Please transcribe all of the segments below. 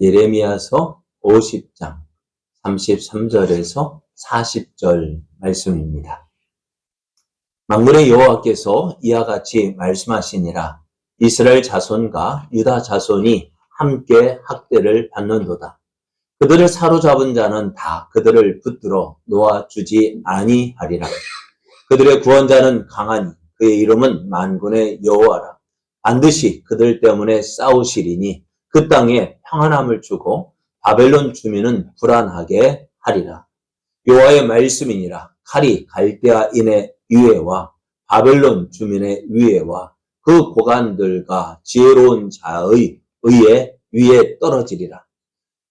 예레미야서 50장 33절에서 40절 말씀입니다. 만군의 여호와께서 이와 같이 말씀하시니라. 이스라엘 자손과 유다 자손이 함께 학대를 받는도다. 그들을 사로잡은 자는 다 그들을 붙들어 놓아주지 아니하리라. 그들의 구원자는 강하니 그의 이름은 만군의 여호와라. 반드시 그들 때문에 싸우시리니 그 땅에 평안함을 주고 바벨론 주민은 불안하게 하리라. 여호와의 말씀이니라. 칼이 갈대아인의 위에와 바벨론 주민의 위에와 그 고관들과 지혜로운 자의 위에 떨어지리라.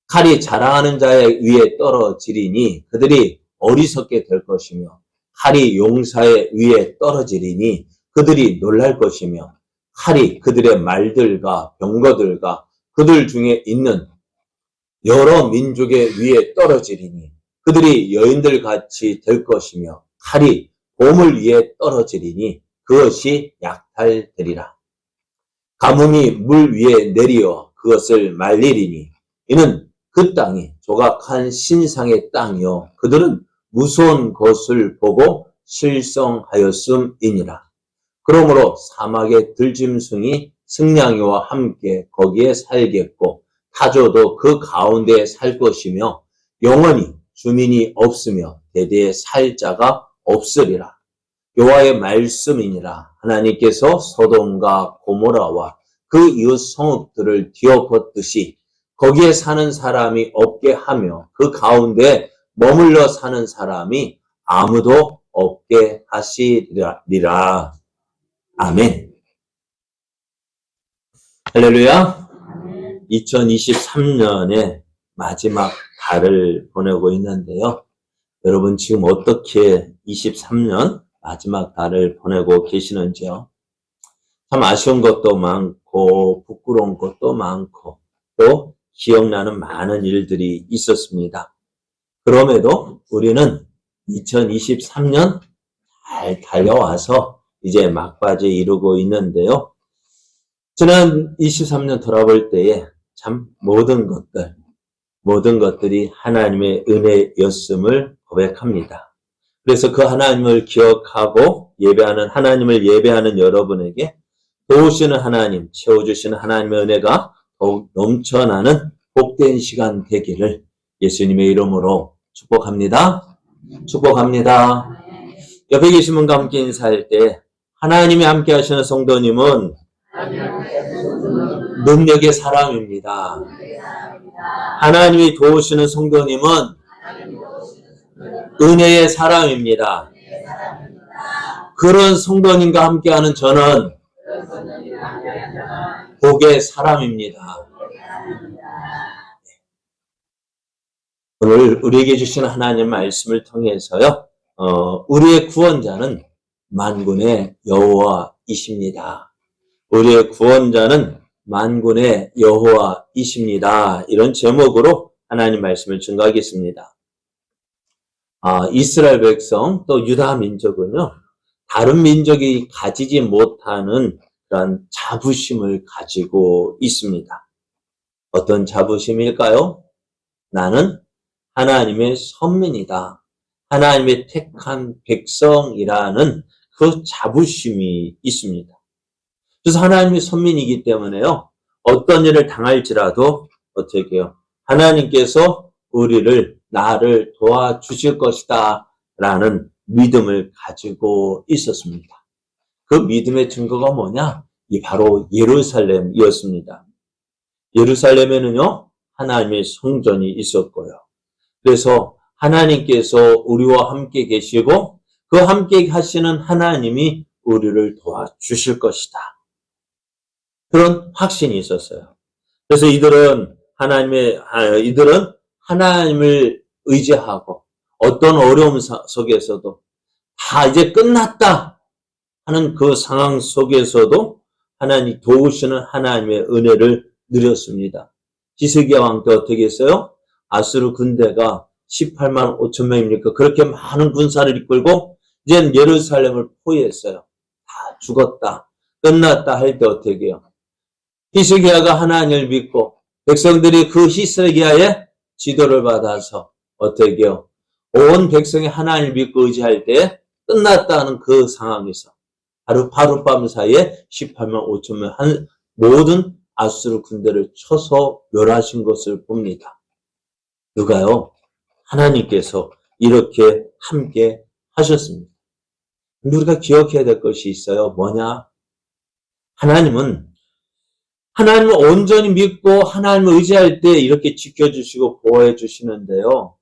칼이 자랑하는 자의 위에 떨어지리니 그들이 어리석게 될 것이며 칼이 용사의 위에 떨어지리니 그들이 놀랄 것이며 칼이 그들의 말들과 병거들과 그들 중에 있는 여러 민족의 위에 떨어지리니 그들이 여인들 같이 될 것이며 칼이 보물 위에 떨어지리니 그것이 약탈되리라. 가뭄이 물 위에 내리어 그것을 말리리니 이는 그 땅이 조각한 신상의 땅이요 그들은 무서운 것을 보고 실성하였음이니라. 그러므로 사막의 들짐승이 승냥이와 함께 거기에 살겠고 타조도 그 가운데에 살 것이며 영원히 주민이 없으며 대대에 살 자가 없으리라. 여호와의 말씀이니라. 하나님께서 소돔과 고모라와 그 이웃 성읍들을 뒤엎었듯이 거기에 사는 사람이 없게 하며 그 가운데 머물러 사는 사람이 아무도 없게 하시리라. 아멘. 할렐루야. 2023년의 마지막 달을 보내고 있는데요. 여러분 지금 어떻게 23년 마지막 달을 보내고 계시는지요? 참 아쉬운 것도 많고 부끄러운 것도 많고 또 기억나는 많은 일들이 있었습니다. 그럼에도 우리는 2023년 잘 달려와서 이제 막바지에 이르고 있는데요. 지난 23년 돌아볼 때에 참 모든 것들이 하나님의 은혜였음을 고백합니다. 그래서 그 하나님을 기억하고 하나님을 예배하는 여러분에게 도우시는 하나님, 채워주시는 하나님의 은혜가 더욱 넘쳐나는 복된 시간 되기를 예수님의 이름으로 축복합니다. 축복합니다. 옆에 계신 분과 함께 인사할 때 하나님이 함께 하시는 성도님은 능력의 사람입니다. 하나님이 도우시는 성도님은 은혜의 사람입니다. 그런 성도님과 함께하는 저는 복의 사람입니다. 오늘 우리에게 주시는 하나님 말씀을 통해서요, 우리의 구원자는 만군의 여호와이십니다. 우리의 구원자는 만군의 여호와이십니다. 이런 제목으로 하나님 말씀을 증거하겠습니다. 이스라엘 백성 또 유다 민족은요, 다른 민족이 가지지 못하는 그런 자부심을 가지고 있습니다. 어떤 자부심일까요? 나는 하나님의 선민이다. 하나님의 택한 백성이라는 그 자부심이 있습니다. 그래서 하나님의 선민이기 때문에요. 어떤 일을 당할지라도 어떻게 해요? 하나님께서 나를 도와주실 것이다 라는 믿음을 가지고 있었습니다. 그 믿음의 증거가 뭐냐? 바로 예루살렘이었습니다. 예루살렘에는요, 하나님의 성전이 있었고요. 그래서 하나님께서 우리와 함께 계시고 그 함께 하시는 하나님이 우리를 도와주실 것이다. 그런 확신이 있었어요. 그래서 이들은 하나님을 의지하고 어떤 어려움 속에서도 다 이제 끝났다 하는 그 상황 속에서도 하나님 도우시는 하나님의 은혜를 누렸습니다. 히스기야 왕 때 어떻게 했어요? 아수르 군대가 18만 5천 명입니까? 그렇게 많은 군사를 이끌고 이제 예루살렘을 포위했어요. 다 죽었다, 끝났다 할 때 어떻게 해요? 히스기야가 하나님을 믿고 백성들이 그 히스기야의 지도를 받아서 어떻게요? 온 백성이 하나님을 믿고 의지할 때 끝났다는 그 상황에서 하룻밤 사이에 18만 5천 명 한 모든 아수르 군대를 쳐서 멸하신 것을 봅니다. 누가요? 하나님께서 이렇게 함께 하셨습니다. 우리가 기억해야 될 것이 있어요. 뭐냐? 하나님을 온전히 믿고 하나님을 의지할 때 이렇게 지켜주시고 보호해 주시는데요.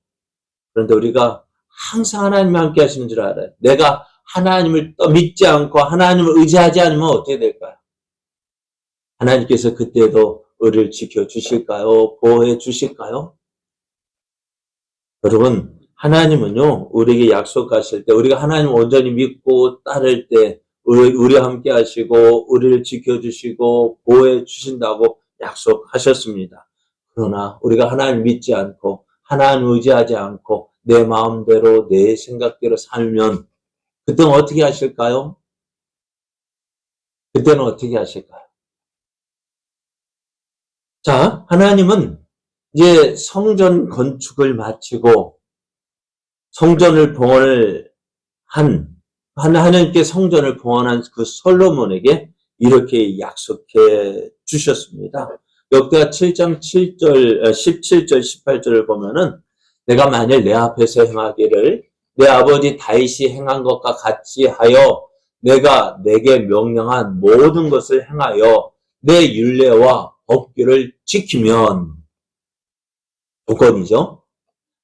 그런데 우리가 항상 하나님과 함께 하시는 줄 알아요. 내가 하나님을 또 믿지 않고 하나님을 의지하지 않으면 어떻게 될까요? 하나님께서 그때도 우리를 지켜주실까요? 보호해 주실까요? 여러분, 하나님은요, 우리에게 약속하실 때, 우리가 하나님을 온전히 믿고 따를 때, 우리와 함께 하시고, 우리를 지켜주시고, 보호해 주신다고 약속하셨습니다. 그러나, 우리가 하나님을 믿지 않고, 하나님을 의지하지 않고, 내 마음대로, 내 생각대로 살면, 그때는 어떻게 하실까요? 그때는 어떻게 하실까요? 자, 하나님은 이제 성전 건축을 마치고 성전을 봉헌을 하나님께 성전을 봉헌한 그 솔로몬에게 이렇게 약속해 주셨습니다. 역대하 7장 7절, 17절, 18절을 보면은 내가 만일 내 앞에서 행하기를 내 아버지 다윗이 행한 것과 같이 하여 내가 내게 명령한 모든 것을 행하여 내 율례와 법규를 지키면 조건이죠.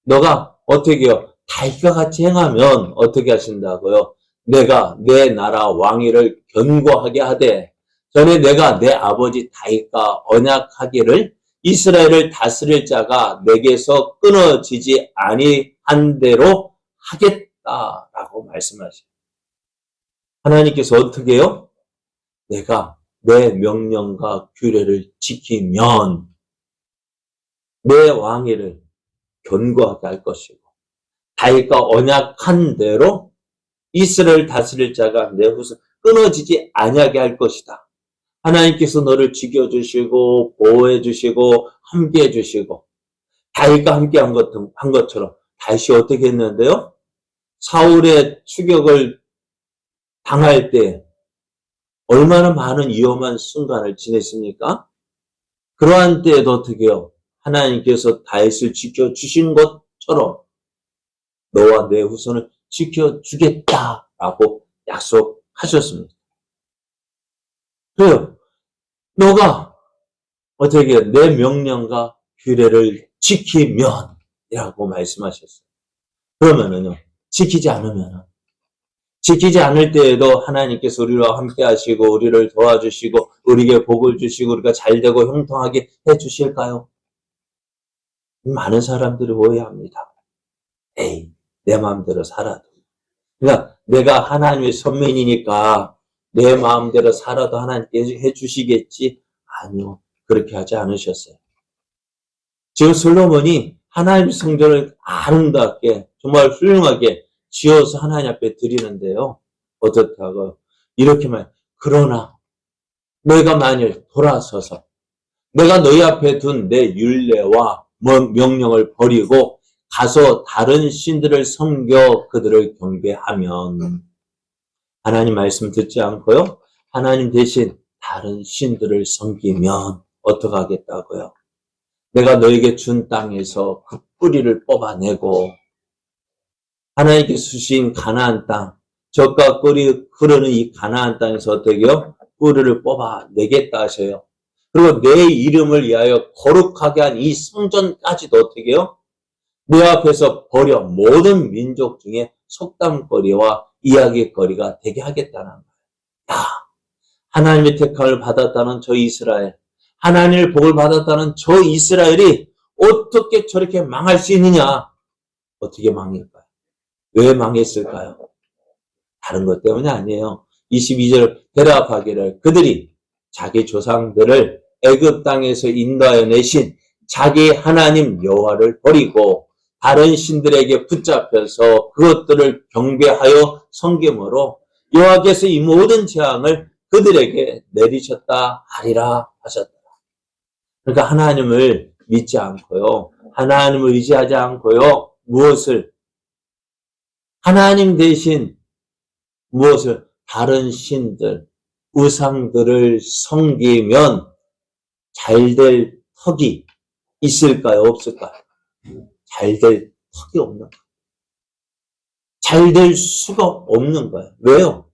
너가 어떻게 해요? 다윗과 같이 행하면 어떻게 하신다고요? 내가 내 나라 왕위를 견고하게 하되 전에 내가 내 아버지 다윗과 언약하기를 이스라엘을 다스릴 자가 내게서 끊어지지 아니한 대로 하겠다라고 말씀하셔요. 하나님께서 어떻게 해요? 내가 내 명령과 규례를 지키면 내 왕위를 견고하게 할 것이고 다윗과 언약한 대로 이스라엘 다스릴 자가 내 후손 끊어지지 아니하게 할 것이다. 하나님께서 너를 지켜주시고 보호해주시고 함께해주시고 다윗과 함께한 것처럼 다윗이 어떻게 했는데요? 사울의 추격을 당할 때 얼마나 많은 위험한 순간을 지냈습니까? 그러한 때에도 어떻게 해요? 하나님께서 다윗을 지켜주신 것처럼 너와 내 후손을 지켜주겠다라고 약속하셨습니다. 그래요. 너가 어떻게 해요? 내 명령과 규례를 지키면 이라고 말씀하셨어요. 그러면은요, 지키지 않을 때에도 하나님께서 우리와 함께 하시고 우리를 도와주시고 우리에게 복을 주시고 우리가 잘되고 형통하게 해주실까요? 많은 사람들이 오해합니다. 에이, 내 마음대로 살아도. 그러니까 내가 하나님의 선민이니까 내 마음대로 살아도 하나님께서 해주시겠지? 아니요. 그렇게 하지 않으셨어요. 지금 솔로몬이 하나님의 성전을 아름답게 정말 훌륭하게 지어서 하나님 앞에 드리는데요. 어떻다고? 이렇게 말. 그러나 너희가 만일 돌아서서 내가 너희 앞에 둔 내 율례와 명령을 버리고 가서 다른 신들을 섬겨 그들을 경배하면 하나님 말씀 듣지 않고요. 하나님 대신 다른 신들을 섬기면 어떻게 하겠다고요? 내가 너에게 준 땅에서 그 뿌리를 뽑아내고 하나님께 주신 가나안 땅, 젖과 꿀이 흐르는 이 가나안 땅에서 어떻게요? 뿌리를 뽑아내겠다 하셔요. 그리고 내 이름을 위하여 거룩하게 한 이 성전까지도 어떻게 해요? 내 앞에서 버려 모든 민족 중에 속담거리와 이야기거리가 되게 하겠다는 거예요. 야, 하나님의 택함을 받았다는 저 이스라엘, 하나님의 복을 받았다는 저 이스라엘이 어떻게 저렇게 망할 수 있느냐? 어떻게 망할까요? 왜 망했을까요? 다른 것 때문이 아니에요. 22절 대답하기를 그들이 자기 조상들을 애굽 땅에서 인도하여 내신 자기 하나님 여호와를 버리고 다른 신들에게 붙잡혀서 그것들을 경배하여 섬김으로 여호와께서 이 모든 재앙을 그들에게 내리셨다 하리라 하셨다. 그러니까 하나님을 믿지 않고요. 하나님을 의지하지 않고요. 무엇을? 하나님 대신 무엇을? 다른 신들, 우상들을 섬기면 잘 될 턱이 있을까요? 없을까요? 잘 될 턱이 없는 거예요. 잘 될 수가 없는 거예요. 왜요?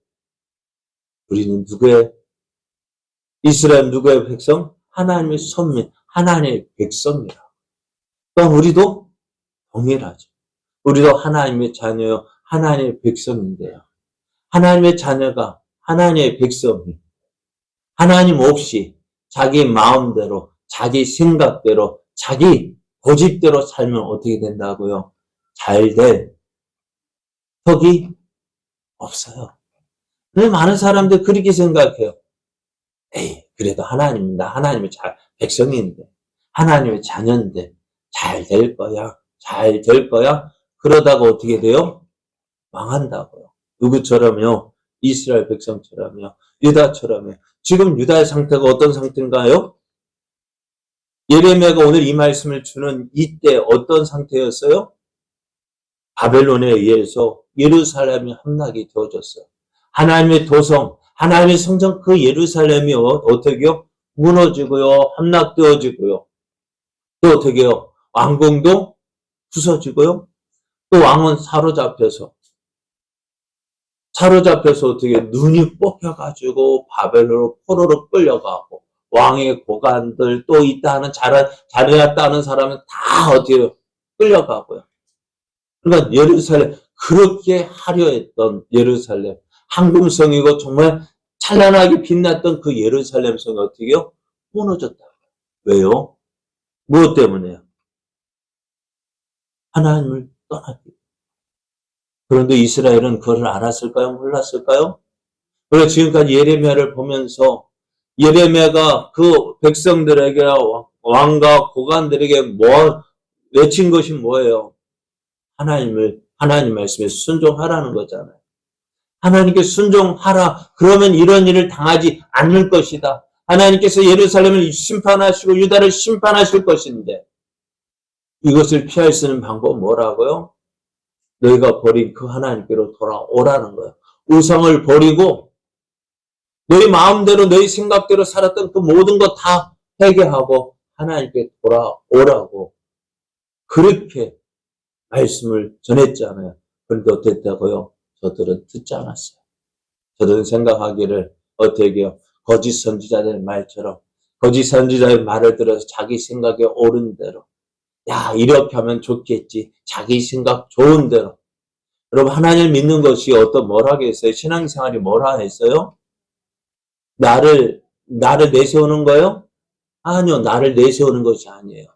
우리는 누구의, 이스라엘 누구의 백성? 하나님의 선민, 하나님의 백성이라. 그럼 우리도 동일하죠. 우리도 하나님의 자녀요, 하나님의 백성인데요. 하나님의 자녀가 하나님의 백성이 하나님 없이 자기 마음대로, 자기 생각대로, 자기 고집대로 살면 어떻게 된다고요? 잘 될 턱이 없어요. 근데 많은 사람들 그렇게 생각해요. 에이, 그래도 하나님입니다. 하나님의 백성인데, 하나님의 자녀인데, 잘 될 거야. 잘 될 거야. 그러다가 어떻게 돼요? 망한다고요. 누구처럼요? 이스라엘 백성처럼요. 유다처럼요. 지금 유다의 상태가 어떤 상태인가요? 예레미야가 오늘 이 말씀을 주는 이때 어떤 상태였어요? 바벨론에 의해서 예루살렘이 함락이 되어졌어요. 하나님의 도성, 하나님의 성전 그 예루살렘이 어떻게요? 무너지고요. 함락되어지고요. 또 어떻게요? 왕궁도 부서지고요. 또 왕은 사로잡혀서 어떻게 눈이 뽑혀가지고 바벨론으로 포로로 끌려가고 왕의 고관들 또 있다는 잘해왔다는 사람은 다 어디에 끌려가고요. 그러니까 예루살렘 그렇게 화려했던 예루살렘 황금성이고 정말 찬란하게 빛났던 그 예루살렘 성이 어떻게요? 무너졌다. 왜요? 무엇 때문에요? 하나님을 떠났기. 그런데 이스라엘은 그걸 알았을까요? 몰랐을까요? 그래서 지금까지 예레미야를 보면서 예레미야가 그 백성들에게 왕과 고관들에게 외친 것이 뭐예요? 하나님 말씀에 순종하라는 거잖아요. 하나님께 순종하라. 그러면 이런 일을 당하지 않을 것이다. 하나님께서 예루살렘을 심판하시고 유다를 심판하실 것인데 이것을 피할 수 있는 방법은 뭐라고요? 너희가 버린 그 하나님께로 돌아오라는 거예요. 우상을 버리고 너희 마음대로 너희 생각대로 살았던 그 모든 것 다 회개하고 하나님께 돌아오라고 그렇게 말씀을 전했잖아요. 그런데 어땠다고요? 저들은 듣지 않았어요. 저들은 생각하기를 어떻게 해요? 거짓 선지자들 말처럼 거짓 선지자의 말을 들어서 자기 생각에 옳은 대로 야 이렇게 하면 좋겠지. 자기 생각 좋은 대로. 여러분 하나님을 믿는 것이 뭘 하겠어요? 신앙생활이 뭐라 했어요? 나를 내세우는 거요? 아니요. 나를 내세우는 것이 아니에요.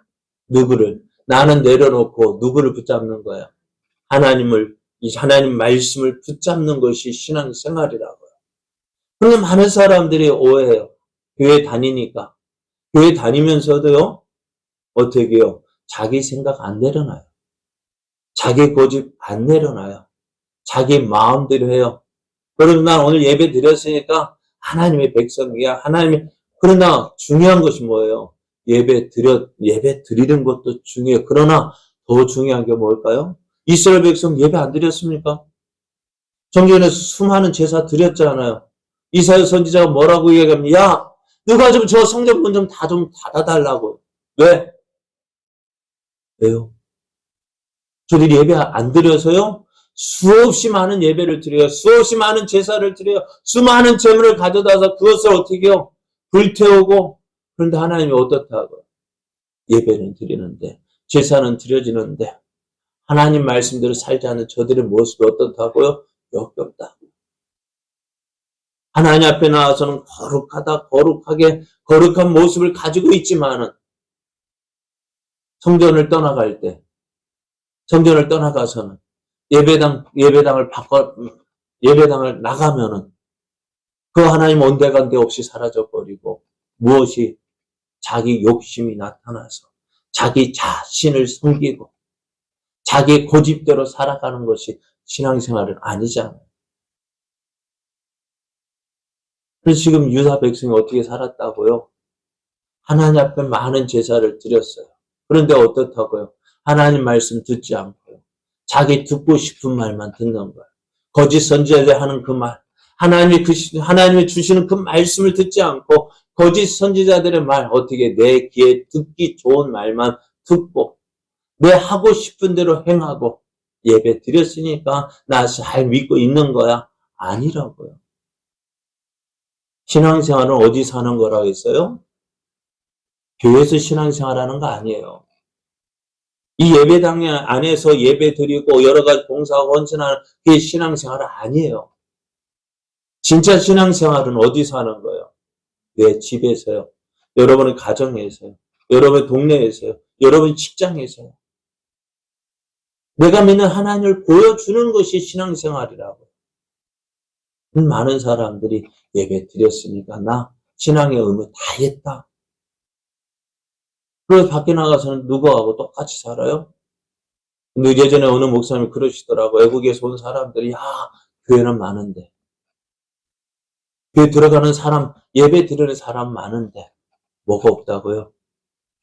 누구를? 나는 내려놓고 누구를 붙잡는 거예요? 하나님 말씀을 붙잡는 것이 신앙생활이라고요. 그런데 많은 사람들이 오해해요. 교회 다니니까. 교회 다니면서도요, 어떻게 해요? 자기 생각 안 내려놔요. 자기 고집 안 내려놔요. 자기 마음대로 해요. 그러면 난 오늘 예배 드렸으니까 하나님의 백성이야. 그러나 중요한 것이 뭐예요? 예배 드리는 것도 중요해요. 그러나 더 중요한 게 뭘까요? 이스라엘 백성 예배 안 드렸습니까? 성경에 수많은 제사 드렸잖아요. 이사야 선지자가 뭐라고 얘기하면, 야, 누가 좀 저 성전문 좀 닫아달라고. 왜? 왜요? 저들이 예배 안 드려서요? 수없이 많은 예배를 드려요. 수없이 많은 제사를 드려요. 수많은 재물을 가져다서 그것을 어떻게 해요? 불태우고. 그런데 하나님이 어떻다고요? 예배는 드리는데, 제사는 드려지는데, 하나님 말씀대로 살지 않는 저들의 모습이 어떻다고요? 역겹다. 하나님 앞에 나와서는 거룩한 모습을 가지고 있지만은, 성전을 떠나가서는, 예배당을 나가면은, 그 하나님 온데간데 없이 사라져버리고, 무엇이 자기 욕심이 나타나서, 자기 자신을 숨기고, 자기 고집대로 살아가는 것이 신앙생활은 아니잖아요. 그래서 지금 유다 백성이 어떻게 살았다고요? 하나님 앞에 많은 제사를 드렸어요. 그런데 어떻다고요? 하나님 말씀 듣지 않고요. 자기 듣고 싶은 말만 듣는 거예요. 거짓 선지자들이 하는 그 말, 하나님이 주시는 그 말씀을 듣지 않고 거짓 선지자들의 말, 어떻게 내 귀에 듣기 좋은 말만 듣고 내 하고 싶은 대로 행하고 예배 드렸으니까 나 잘 믿고 있는 거야? 아니라고요. 신앙생활은 어디서 하는 거라고 했어요? 교회에서 신앙생활하는 거 아니에요. 이 예배당 안에서 예배 드리고 여러 가지 봉사하고 헌신하는 그게 신앙생활은 아니에요. 진짜 신앙생활은 어디서 하는 거예요? 내 집에서요. 여러분의 가정에서요. 여러분의 동네에서요. 여러분의 직장에서요. 내가 믿는 하나님을 보여주는 것이 신앙생활이라고. 많은 사람들이 예배 드렸으니까 나 신앙의 의무 다 했다. 그래서 밖에 나가서는 누구하고 똑같이 살아요? 근데 예전에 어느 목사님이 그러시더라고. 외국에서 온 사람들이, 교회는 많은데. 교회 들어가는 사람, 예배 드리는 사람 많은데, 뭐가 없다고요?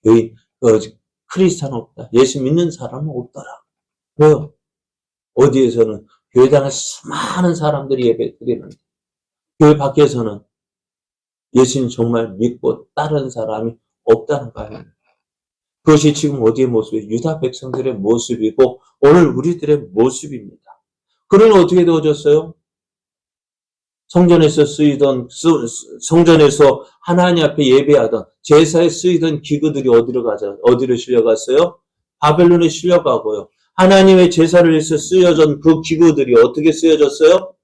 교회, 크리스찬 없다. 예수 믿는 사람은 없더라. 왜요? 어디에서는 교회당에 수많은 사람들이 예배 드리는데, 교회 밖에서는 예수님 정말 믿고 따르는 사람이 없다는 거 아닙니까? 그것이 지금 어디의 모습이에요? 유다 백성들의 모습이고 오늘 우리들의 모습입니다. 그러면 어떻게 되어졌어요? 성전에서 하나님 앞에 예배하던 제사에 쓰이던 기구들이 어디로 실려갔어요? 바벨론에 실려가고요. 하나님의 제사를 위해서 쓰여진 그 기구들이 어떻게 쓰여졌어요?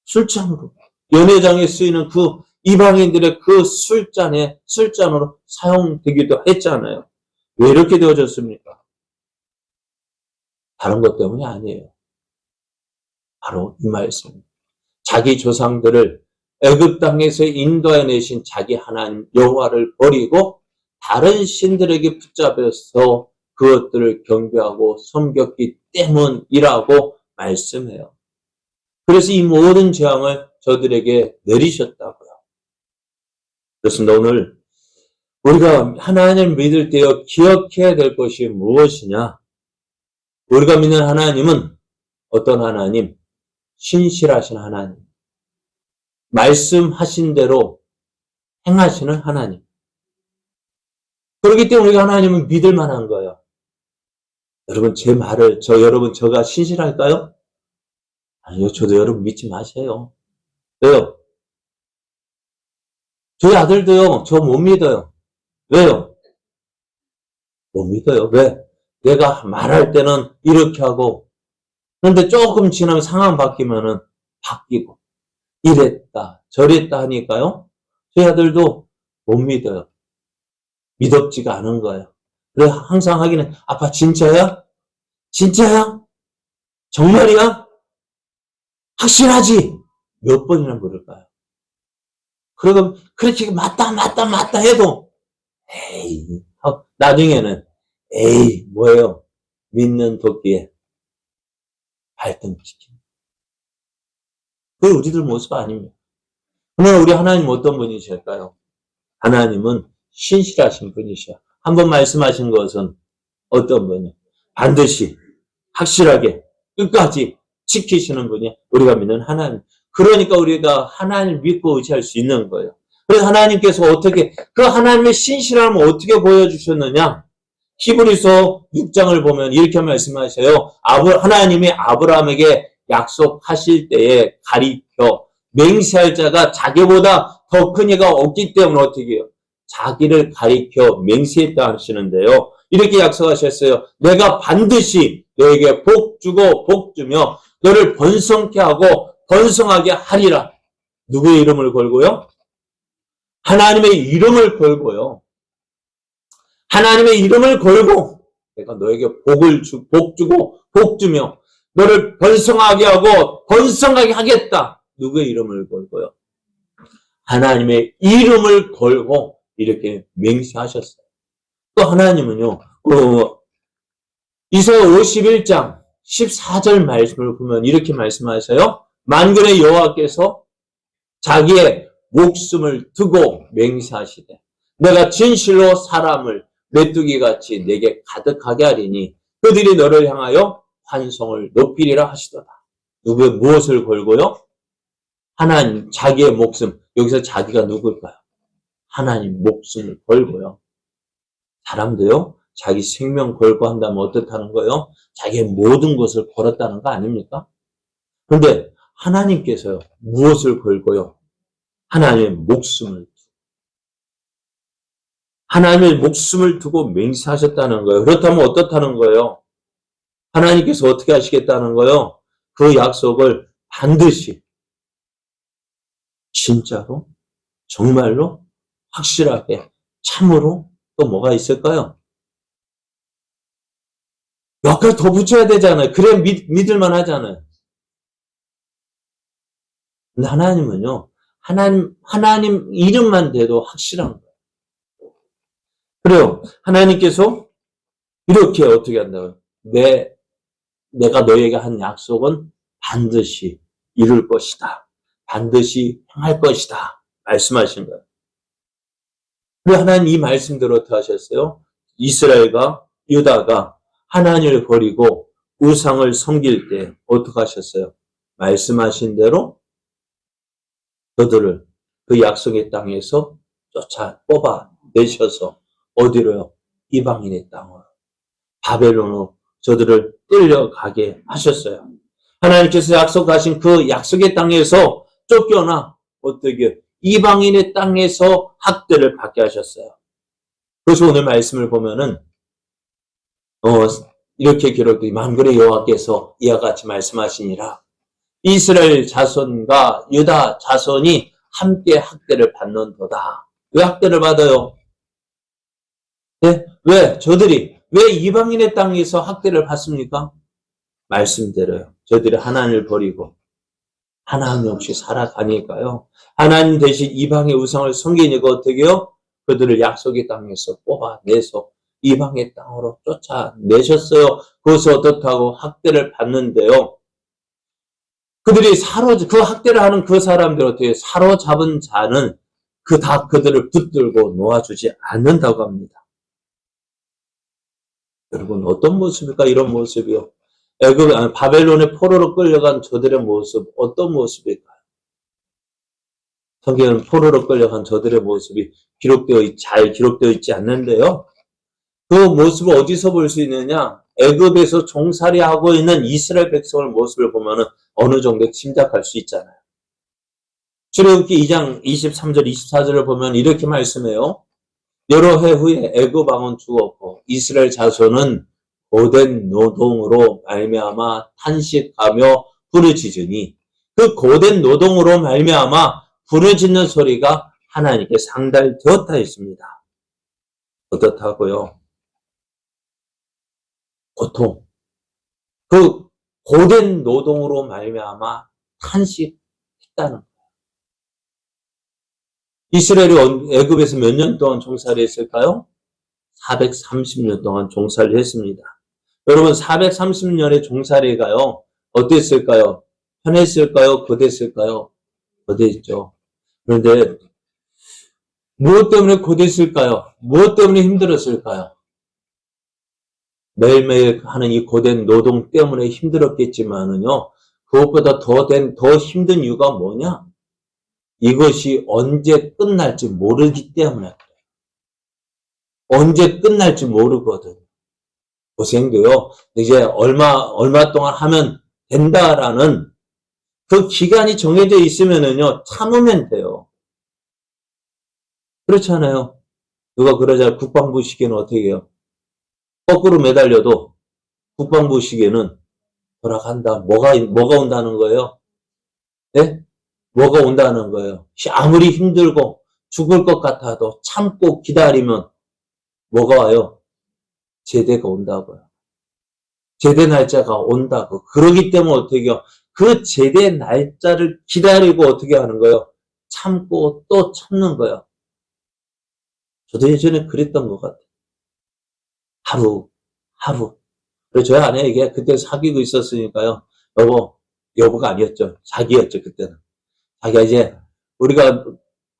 술잔으로. 연회장에 쓰이는 그 이방인들의 그 술잔으로 사용되기도 했잖아요. 왜 이렇게 되어졌습니까? 다른 것 때문이 아니에요. 바로 이 말씀. 자기 조상들을 애굽 땅에서 인도해내신 자기 하나님 여호와를 버리고 다른 신들에게 붙잡혀서 그것들을 경배하고 섬겼기 때문이라고 말씀해요. 그래서 이 모든 재앙을 저들에게 내리셨다고요. 그렇습니다. 오늘 우리가 하나님을 믿을 때에 기억해야 될 것이 무엇이냐? 우리가 믿는 하나님은 어떤 하나님? 신실하신 하나님. 말씀하신 대로 행하시는 하나님. 그렇기 때문에 우리가 하나님은 믿을 만한 거예요. 여러분, 제 말을, 저가 신실할까요? 아니요, 저도 여러분 믿지 마세요. 왜요? 저희 아들도요, 저 못 믿어요. 왜요? 못 믿어요. 왜? 내가 말할 때는 이렇게 하고, 그런데 조금 지나면 상황 바뀌면은 바뀌고, 이랬다, 저랬다 하니까요, 저희 아들도 못 믿어요. 믿었지가 않은 거예요. 그래서 항상 하기는, 아빠 진짜야? 진짜야? 정말이야? 확실하지? 몇 번이나 물을까요? 그러면 그렇게 맞다 해도 에이, 나중에는 에이, 뭐예요? 믿는 도끼에 발등시킵니다. 그게 우리들 모습 아닙니까? 그러나 우리 하나님 어떤 분이실까요? 하나님은 신실하신 분이셔. 한번 말씀하신 것은 어떤 분이요? 반드시 확실하게 끝까지 지키시는 분이 우리가 믿는 하나님. 그러니까 우리가 하나님을 믿고 의지할 수 있는 거예요. 그래서 하나님께서 어떻게 그 하나님의 신실함을 어떻게 보여주셨느냐? 히브리서 6장을 보면 이렇게 말씀하셔요. 하나님이 아브라함에게 약속하실 때에 가리켜 맹세할 자가 자기보다 더 큰 이가 없기 때문에 어떻게 해요? 자기를 가리켜 맹세했다 하시는데요. 이렇게 약속하셨어요. 내가 반드시 너에게 복 주고 복 주며 너를 번성케 하고 번성하게 하리라. 누구의 이름을 걸고요? 하나님의 이름을 걸고요. 하나님의 이름을 걸고 내가 너에게 복 주고 복 주며 너를 번성하게 하고 번성하게 하겠다. 누구의 이름을 걸고요? 하나님의 이름을 걸고 이렇게 맹세하셨어요. 또 하나님은요. 이사야 51장 14절 말씀을 보면 이렇게 말씀하셔요. 만군의 여호와께서 자기의 목숨을 두고 맹세하시되 내가 진실로 사람을 메뚜기같이 내게 가득하게 하리니 그들이 너를 향하여 환송을 높이리라 하시도다. 누구의 무엇을 걸고요? 하나님, 자기의 목숨. 여기서 자기가 누굴까요? 하나님 목숨을 걸고요. 사람도요, 자기 생명 걸고 한다면 어떻다는 거예요? 자기의 모든 것을 걸었다는 거 아닙니까? 그런데 하나님께서요, 무엇을 걸고요? 하나님의 목숨을 두고 맹세하셨다는 거예요. 그렇다면 어떻다는 거예요? 하나님께서 어떻게 하시겠다는 거예요? 그 약속을 반드시 진짜로, 정말로, 확실하게, 참으로 또 뭐가 있을까요? 몇 가지 더 붙여야 되잖아요. 그래야 믿을만 하잖아요. 근데 하나님은요, 하나님 이름만 대도 확실한 거예요. 그래요. 하나님께서 이렇게 어떻게 한다고요? 내가 너에게 한 약속은 반드시 이룰 것이다. 반드시 행할 것이다. 말씀하신 거예요. 그리고 하나님 이 말씀대로 어떻게 하셨어요? 이스라엘과 유다가 하나님을 버리고 우상을 섬길 때 어떻게 하셨어요? 말씀하신 대로 저들을 그 약속의 땅에서 쫓아 뽑아내셔서 어디로요? 이방인의 땅으로 바벨론으로 저들을 끌려가게 하셨어요. 하나님께서 약속하신 그 약속의 땅에서 쫓겨나 어떻게 이방인의 땅에서 학대를 받게 하셨어요. 그래서 오늘 말씀을 보면은 이렇게 기록되어 만군의 여호와께서 이와 같이 말씀하시니라. 이스라엘 자손과 유다 자손이 함께 학대를 받는도다. 왜 학대를 받아요? 네? 왜 이방인의 땅에서 학대를 받습니까? 말씀대로요. 저들이 하나님을 버리고 하나님 없이 살아가니까요. 하나님 대신 이방의 우상을 섬기니까 어떻게 해요? 그들을 약속의 땅에서 뽑아내서 이방의 땅으로 쫓아내셨어요. 그것을 어떻다고 학대를 받는데요. 그들이 그 학대를 하는 그 사람들 어떻게 사로잡은 자는 그들을 붙들고 놓아주지 않는다고 합니다. 여러분 어떤 모습일까? 이런 모습이요. 바벨론의 포로로 끌려간 저들의 모습 어떤 모습일까요? 성경은 포로로 끌려간 저들의 모습이 잘 기록되어 있지 않는데요. 그 모습을 어디서 볼 수 있느냐? 애굽에서 종살이하고 있는 이스라엘 백성의 모습을 보면은 어느 정도 짐작할 수 있잖아요. 출애굽기 2장 23절 24절을 보면 이렇게 말씀해요. 여러 해 후에 애굽 왕은 죽었고 이스라엘 자손은 고된 노동으로 말미암아 탄식하며 부르짖으니 그 고된 노동으로 말미암아 부르짖는 소리가 하나님께 상달되었다 했습니다. 어떻다고요? 고통. 그 고된 노동으로 말미암아 탄식했다는 거예요. 이스라엘이 애굽에서 몇 년 동안 종살이 했을까요? 430년 동안 종살이 했습니다. 여러분 430년의 종살이가요. 어땠을까요? 편했을까요? 고됐을까요? 고됐죠. 그런데 무엇 때문에 고됐을까요? 무엇 때문에 힘들었을까요? 매일매일 하는 이 고된 노동 때문에 힘들었겠지만은요. 그것보다 더 힘든 이유가 뭐냐? 이것이 언제 끝날지 모르기 때문에 그래요. 언제 끝날지 모르거든. 고생도요. 이제 얼마 동안 하면 된다라는 그 기간이 정해져 있으면은요. 참으면 돼요. 그렇잖아요. 누가 그러자 국방부 시계는 어떻게 해요? 거꾸로 매달려도 국방부 시계는 돌아간다. 뭐가 온다는 거예요? 네? 뭐가 온다는 거예요? 아무리 힘들고 죽을 것 같아도 참고 기다리면 뭐가 와요? 제대가 온다고요. 제대 날짜가 온다고. 그러기 때문에 어떻게 해요? 그 제대 날짜를 기다리고 어떻게 하는 거예요? 참고 또 참는 거예요. 저도 예전에 그랬던 것 같아요. 하루. 그래서 저희 아내에게 그때 사귀고 있었으니까요. 여보가 아니었죠. 자기였죠, 그때는. 자기가 이제, 우리가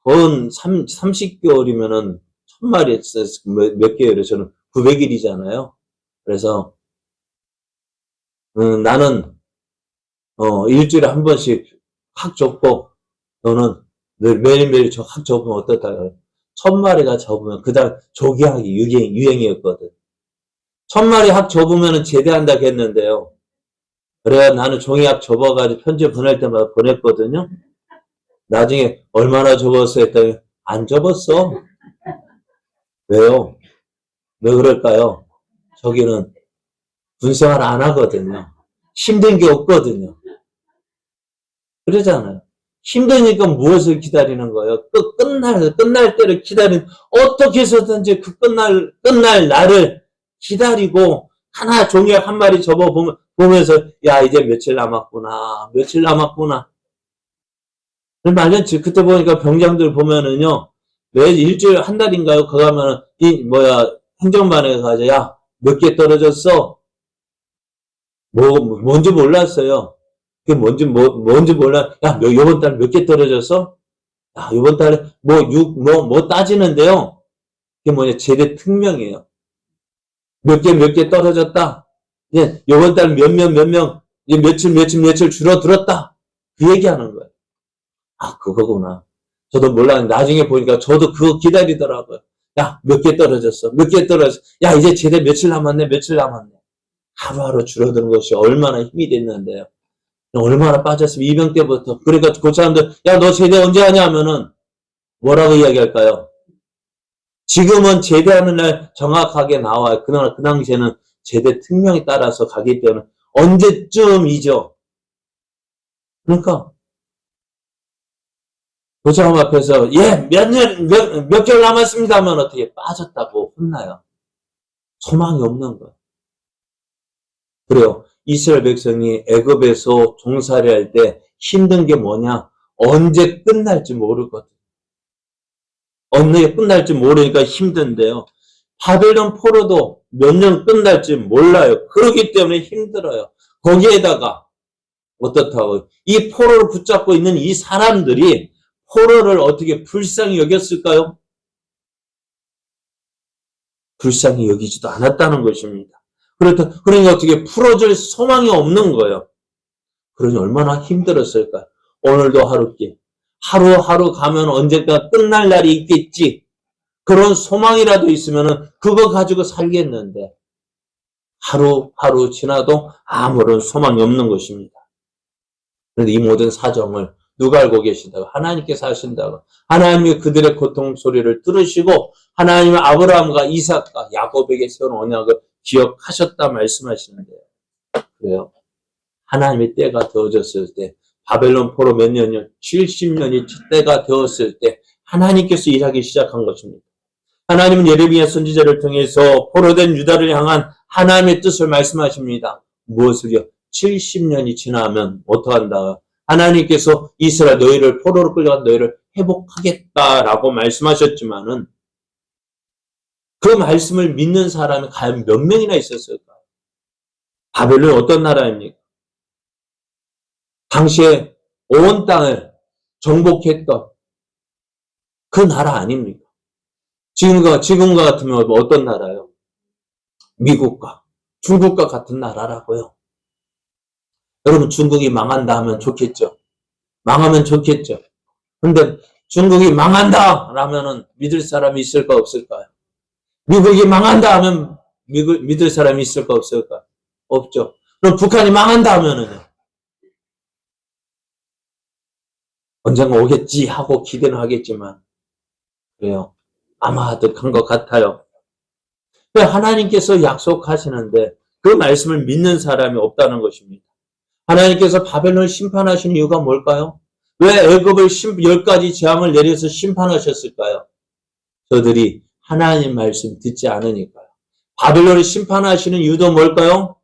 건 30개월이면은 1000마리, 몇 개월이에요? 저는 900일이잖아요. 그래서, 나는, 일주일에 한 번씩 확 접고, 너는 매일매일 확 접으면 어떻다. 1000마리가 접으면, 그 다음 조기하기 유행이었거든. 1000마리 확 접으면은 제대한다고 했는데요. 그래야 나는 종이학 접어가지고 편지 보낼 때마다 보냈거든요. 나중에 얼마나 접었어 했더니, 안 접었어. 왜요? 왜 그럴까요? 저기는 군생활 안 하거든요. 힘든 게 없거든요. 그러잖아요. 힘드니까 무엇을 기다리는 거예요? 끝날 때를 어떻게 해서든지 그 끝날 날을 기다리고, 하나 종이에 한 마리 보면서, 야, 이제 며칠 남았구나. 말년치, 그때 보니까 병장들 보면은요, 매일 일주일 한 달인가요? 그거 하면은, 행정반에 가서, 야, 몇 개 떨어졌어? 뭔지 몰랐어요. 그게 뭔지 몰라. 야, 요번 달 몇 개 떨어졌어? 야, 요번 달에 뭐 따지는데요. 그게 제대 특명이에요. 몇 개 떨어졌다. 예, 요번 달 몇 명, 며칠 줄어들었다. 그 얘기하는 거예요. 아, 그거구나. 저도 몰랐는데, 나중에 보니까 저도 그거 기다리더라고요. 야, 몇 개 떨어졌어. 야, 이제 제대 며칠 남았네. 하루하루 줄어드는 것이 얼마나 힘이 됐는데요. 얼마나 빠졌으면 이병 때부터. 그러니까 그 사람들, 야, 너 제대 언제 하냐 하면은 뭐라고 이야기할까요? 지금은 제대하는 날 정확하게 나와요. 그러나 그 당시에는 제대 특명에 따라서 가기 때문에 언제쯤이죠. 그러니까 도장 앞에서 몇 개월 남았습니다 하면 어떻게 빠졌다고 혼나요. 소망이 없는 거예요. 그래요. 이스라엘 백성이 애굽에서 종살이 할 때 힘든 게 뭐냐? 언제 끝날지 모르거든. 언제 끝날지 모르니까 힘든데요. 바벨론 포로도 몇 년 끝날지 몰라요. 그렇기 때문에 힘들어요. 거기에다가 어떻다고 이 포로를 붙잡고 있는 이 사람들이 포로를 어떻게 불쌍히 여겼을까요? 불쌍히 여기지도 않았다는 것입니다. 그러니까 어떻게 풀어줄 소망이 없는 거예요. 그러니 얼마나 힘들었을까. 오늘도 하루하루 가면 언젠가 끝날 날이 있겠지. 그런 소망이라도 있으면 그거 가지고 살겠는데 하루하루 지나도 아무런 소망이 없는 것입니다. 그런데 이 모든 사정을 누가 알고 계신다고? 하나님께서 하신다고. 하나님이 그들의 고통 소리를 들으시고 하나님은 아브라함과 이삭과 야곱에게 세운 언약을 기억하셨다 말씀하시는데요. 그래요. 하나님의 때가 되어졌을 때 바벨론 포로 몇 년이요? 70년이 때가 되었을 때 하나님께서 일하기 시작한 것입니다. 하나님은 예레미야 선지자를 통해서 포로된 유다를 향한 하나님의 뜻을 말씀하십니다. 무엇을요? 70년이 지나면 어떡한다? 하나님께서 이스라엘 너희를 포로로 끌려간 너희를 회복하겠다라고 말씀하셨지만은 그 말씀을 믿는 사람이 과연 몇 명이나 있었을까? 바벨론이 어떤 나라입니까? 당시에 온 땅을 정복했던 그 나라 아닙니까? 지금과 같으면 어떤 나라요? 미국과 중국과 같은 나라라고요. 여러분 중국이 망한다 하면 좋겠죠. 망하면 좋겠죠. 근데 중국이 망한다 라면은 믿을 사람이 있을까 없을까요? 미국이 망한다 하면 믿을 사람이 있을까 없을까? 없죠. 그럼 북한이 망한다 하면은요. 언젠가 오겠지 하고 기대는 하겠지만 그래요. 아마득한 것 같아요. 하나님께서 약속하시는데 그 말씀을 믿는 사람이 없다는 것입니다. 하나님께서 바벨론을 심판하시는 이유가 뭘까요? 왜 애굽을 10가지 재앙을 내려서 심판하셨을까요? 저들이 하나님 말씀 듣지 않으니까요. 바벨론을 심판하시는 이유도 뭘까요?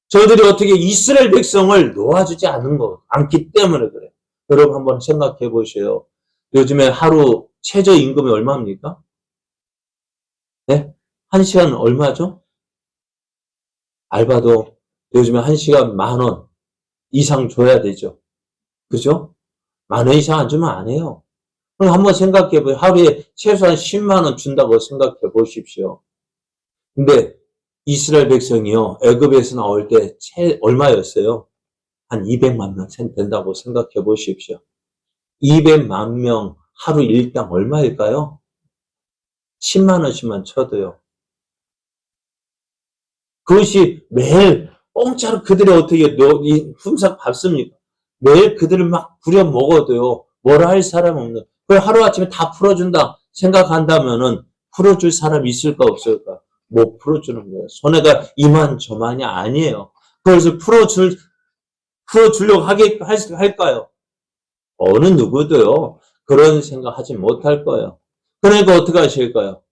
저들이 어떻게 이스라엘 백성을 놓아주지 않기 때문에 그래요. 여러분 한번 생각해 보세요. 요즘에 하루 최저임금이 얼마입니까? 네? 1시간 얼마죠? 알바도 요즘에 1시간 10,000원 이상 줘야 되죠. 그죠? 10,000원 이상 안 주면 안 해요. 그럼 한번 생각해 보세요. 하루에 최소한 10만 원 준다고 생각해 보십시오. 근데 이스라엘 백성이요, 애굽에서 나올 때 얼마였어요? 한 200만 명 된다고 생각해 보십시오. 200만 명 하루 일당 얼마일까요? 10만 원씩만 쳐도요. 그것이 매일 공짜로 그들이 어떻게 품삯 받습니까? 매일 그들을 막 부려 먹어도요. 뭐라 할 사람 없는. 그걸 하루아침에 다 풀어준다 생각한다면은 풀어줄 사람이 있을까 없을까? 못 풀어주는 거예요. 손해가 이만저만이 아니에요. 그래서 풀어주려고 할까요? 어느 누구도요. 그런 생각 하지 못할 거예요. 그러니까 어떻게 하실까요?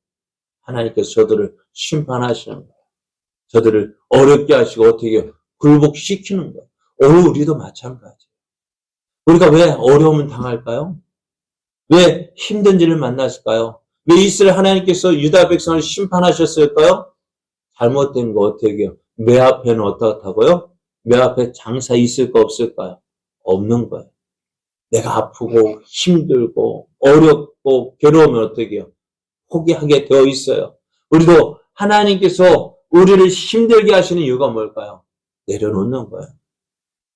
하나님께서 저들을 심판하시는 거예요. 저들을 어렵게 하시고 어떻게 굴복시키는 거예요. 오늘 우리도 마찬가지예요. 우리가 왜 어려움을 당할까요? 왜 힘든 일을 만났을까요? 왜 이스라엘 하나님께서 유다 백성을 심판하셨을까요? 잘못된 거 어떻게 해요? 내 앞에는 어떻다고요? 내 앞에 장사 있을까 없을까요? 없는 거예요. 내가 아프고 힘들고 어렵고 괴로우면 어떻게 해요? 포기하게 되어 있어요. 우리도 하나님께서 우리를 힘들게 하시는 이유가 뭘까요? 내려놓는 거예요.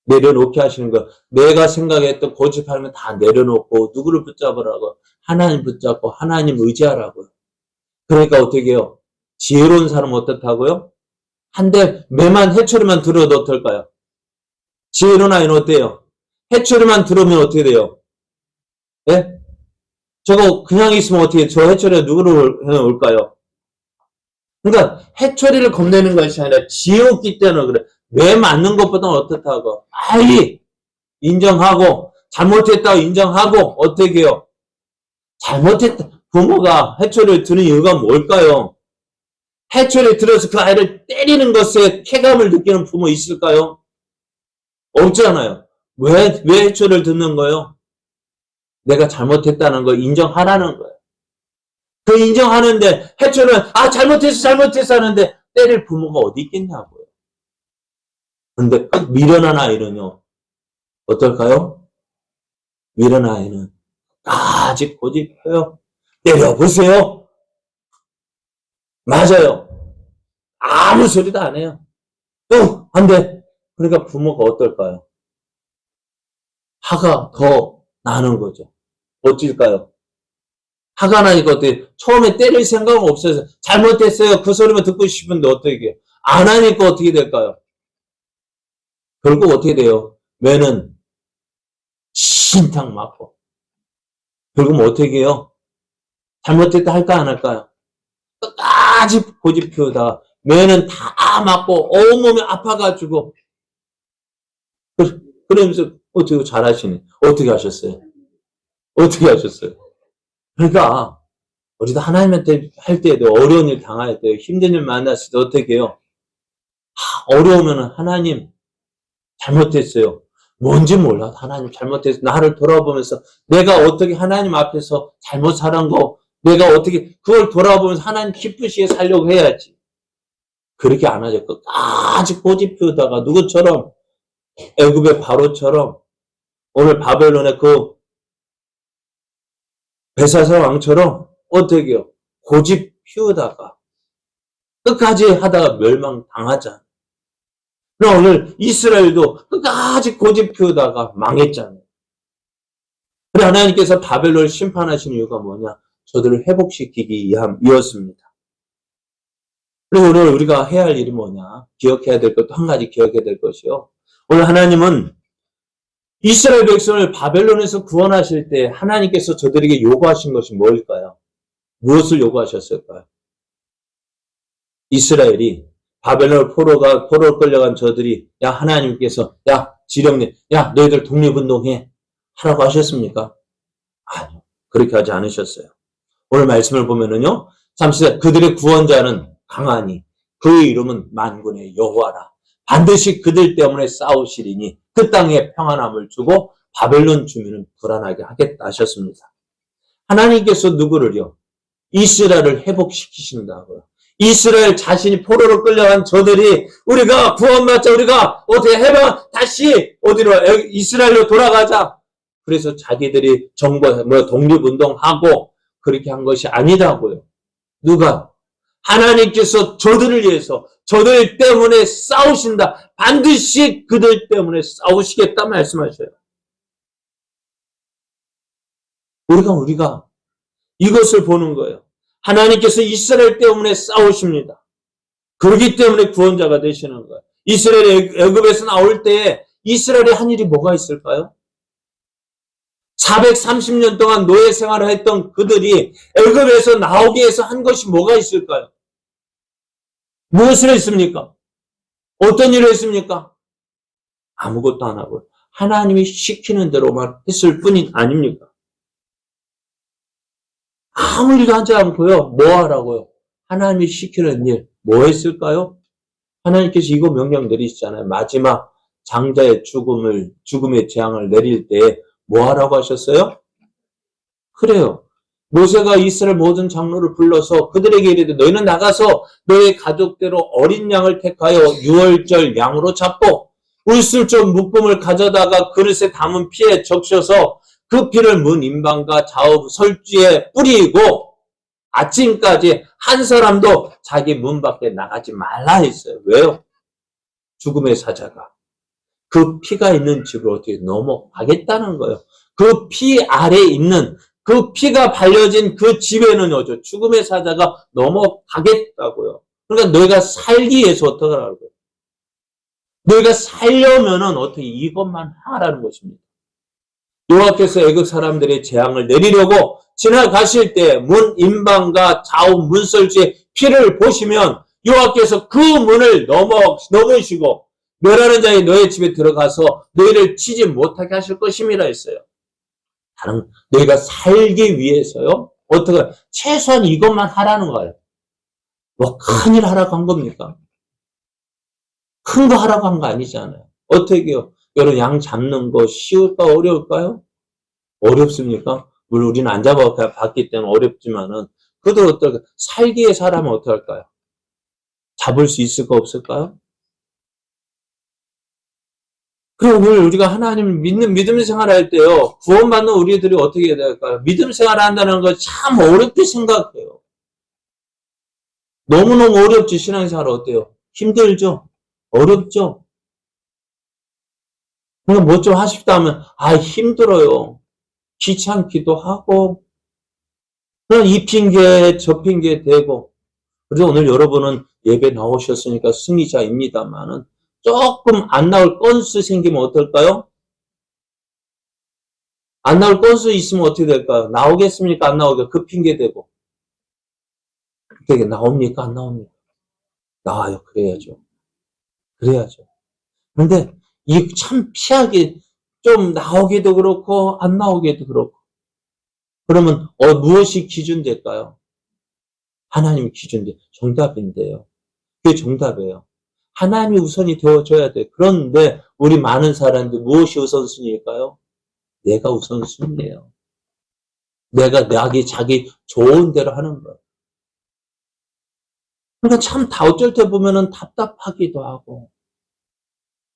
내려놓게 하시는 거예요. 내가 생각했던 고집하면 다 내려놓고 누구를 붙잡으라고? 하나님 붙잡고 하나님 의지하라고요. 그러니까 어떻게 해요? 지혜로운 사람은 어떻다고요? 한 대 매만 해초리만 들어도 어떨까요? 지혜로운 아이는 어때요? 해초리만 들으면 어떻게 돼요? 예? 저거 그냥 있으면 어떻게 저 해초리가 누구를 해올까요? 그러니까 해초리를 겁내는 것이 아니라 지혜롭기 때문에 그래. 매 맞는 것보다는 어떻다고? 빨리 인정하고 잘못했다고 인정하고 어떻게 해요? 잘못했다. 부모가 해초리를 드는 이유가 뭘까요? 해초리를 들어서 그 아이를 때리는 것에 쾌감을 느끼는 부모 있을까요? 없잖아요. 왜 해초리를 듣는 거예요? 내가 잘못했다는 걸 인정하라는 거예요. 그 인정하는데 해초는 잘못했어 하는데 때릴 부모가 어디 있겠냐고요. 근데 미련한 아이는요. 어떨까요? 미련한 아이는 아직 고집해요. 때려보세요. 맞아요. 아무 소리도 안 해요. 안 돼. 그러니까 부모가 어떨까요? 화가 더 나는 거죠. 어쩔까요? 화가 나니까 어떻게 처음에 때릴 생각은 없어서 잘못했어요. 그 소리만 듣고 싶은데 어떻게 해요? 안 하니까 어떻게 될까요? 결국 어떻게 돼요? 매는 신탕 맞고 결국 어떻게 해요? 잘못했다 할까 안 할까요? 끝까지 고집 피우다가 매는 다 맞고 온몸이 아파가지고 그러면서 어떻게 잘하시네. 어떻게 하셨어요? 어떻게 하셨어요? 그러니까 우리도 하나님한테 할 때에도 어려운 일 당할 때 힘든 일 만났을 때 어떻게 해요? 어려우면 하나님 잘못했어요. 뭔지 몰라. 하나님 잘못했어. 나를 돌아보면서 내가 어떻게 하나님 앞에서 잘못 살은 거 내가 어떻게 그걸 돌아보면서 하나님 기쁘시게 살려고 해야지. 그렇게 안 하죠. 끝까지 고집 피우다가 누구처럼 애굽의 바로처럼 오늘 바벨론의 그 벨사살 왕처럼 어떻게 해요? 고집 피우다가 끝까지 하다가 멸망당하잖아요. 그럼 오늘 이스라엘도 끝까지 고집 피우다가 망했잖아요. 그래 하나님께서 바벨론을 심판하신 이유가 뭐냐? 저들을 회복시키기 위함이었습니다. 그리고 오늘 우리가 해야 할 일이 뭐냐? 기억해야 될 것도 한 가지 기억해야 될 것이요. 오늘 하나님은 이스라엘 백성을 바벨론에서 구원하실 때 하나님께서 저들에게 요구하신 것이 뭘까요? 무엇을 요구하셨을까요? 이스라엘이 바벨론 포로로 끌려간 저들이 하나님께서 지령내 너희들 독립운동해 하라고 하셨습니까? 아니요. 그렇게 하지 않으셨어요. 오늘 말씀을 보면은요. 잠시 그들의 구원자는 강하니 그의 이름은 만군의 여호와라. 반드시 그들 때문에 싸우시리니 그 땅에 평안함을 주고 바벨론 주민은 불안하게 하겠다 하셨습니다. 하나님께서 누구를요? 이스라엘을 회복시키신다고요. 이스라엘 자신이 포로로 끌려간 저들이 우리가 구원받자 우리가 어떻게 해봐 다시 어디로 이스라엘로 돌아가자. 그래서 자기들이 독립운동하고 그렇게 한 것이 아니라고요. 누가? 하나님께서 저들을 위해서, 저들 때문에 싸우신다. 반드시 그들 때문에 싸우시겠다 말씀하셔요. 우리가 이것을 보는 거예요. 하나님께서 이스라엘 때문에 싸우십니다. 그렇기 때문에 구원자가 되시는 거예요. 이스라엘이 애굽에서 나올 때에 이스라엘이 한 일이 뭐가 있을까요? 430년 동안 노예 생활을 했던 그들이 애굽에서 나오기 위해서 한 것이 뭐가 있을까요? 무엇을 했습니까? 어떤 일을 했습니까? 아무것도 안 하고 하나님이 시키는 대로만 했을 뿐이 아닙니까? 아무 일도 하지 않고요. 뭐 하라고요? 하나님이 시키는 일, 뭐 했을까요? 하나님께서 이거 명령 내리시잖아요. 마지막 장자의 죽음의 재앙을 내릴 때 뭐 하라고 하셨어요? 그래요. 모세가 이스라엘 모든 장로를 불러서 그들에게 이르되 너희는 나가서 너희 가족대로 어린 양을 택하여 유월절 양으로 잡고 울술적 묶음을 가져다가 그릇에 담은 피에 적셔서 그 피를 문 임방과 좌우 설주에 뿌리고 아침까지 한 사람도 자기 문 밖에 나가지 말라 했어요. 왜요? 죽음의 사자가 그 피가 있는 집을 어떻게 넘어가겠다는 거예요. 그 피 아래에 있는 그 피가 발려진 그 집에는 죽음의 사자가 넘어가겠다고요. 그러니까 너희가 살기 위해서 어떻게 하라고요? 너희가 살려면은 어떻게 이것만 하라는 것입니다. 여호와께서 애굽 사람들의 재앙을 내리려고 지나가실 때 문 임방과 좌우 문설주에 피를 보시면 여호와께서 그 문을 넘으시고 멸하는 자의 너희 집에 들어가서 너희를 치지 못하게 하실 것임이라 했어요. 다른 너희가 살기 위해서요. 어떻게 최소한 이것만 하라는 거예요. 뭐 큰일 하라고 한 겁니까? 큰 거 하라고 한 거 아니잖아요. 어떻게요? 여러분 양 잡는 거 쉬울까 어려울까요? 어렵습니까? 물론 우리는 안 잡아봤기 때문에 어렵지만은 그래도 어떨까? 살기 위해 사람은 어떨까요? 잡을 수 있을까 없을까요? 그럼 오늘 우리가 하나님을 믿는 믿음 생활할 때요. 구원받는 우리들이 어떻게 해야 될까요? 믿음 생활을 한다는 걸 참 어렵게 생각해요. 너무너무 어렵지. 신앙생활 어때요? 힘들죠? 어렵죠? 그러니까 뭐 좀 하십다 하면 힘들어요. 귀찮기도 하고 그냥 이 핑계 저 핑계 대고 그래서 오늘 여러분은 예배 나오셨으니까 승리자입니다만은 조금 안 나올 건수 생기면 어떨까요? 안 나올 건수 있으면 어떻게 될까요? 나오겠습니까? 안 나오게 그 핑계 대고 되게 나옵니까? 안 나옵니까? 나와요. 그래야죠. 그런데 이 참 피하기 좀 나오기도 그렇고 안 나오기도 그렇고 그러면 무엇이 기준될까요? 하나님이 기준돼 정답인데요. 그게 정답이에요. 하나님이 우선이 되어줘야 돼. 그런데 우리 많은 사람들 무엇이 우선순위일까요? 내가 우선순위예요. 내가 자기 좋은 대로 하는 거예요. 그러니까 참 다 어쩔 때 보면은 답답하기도 하고.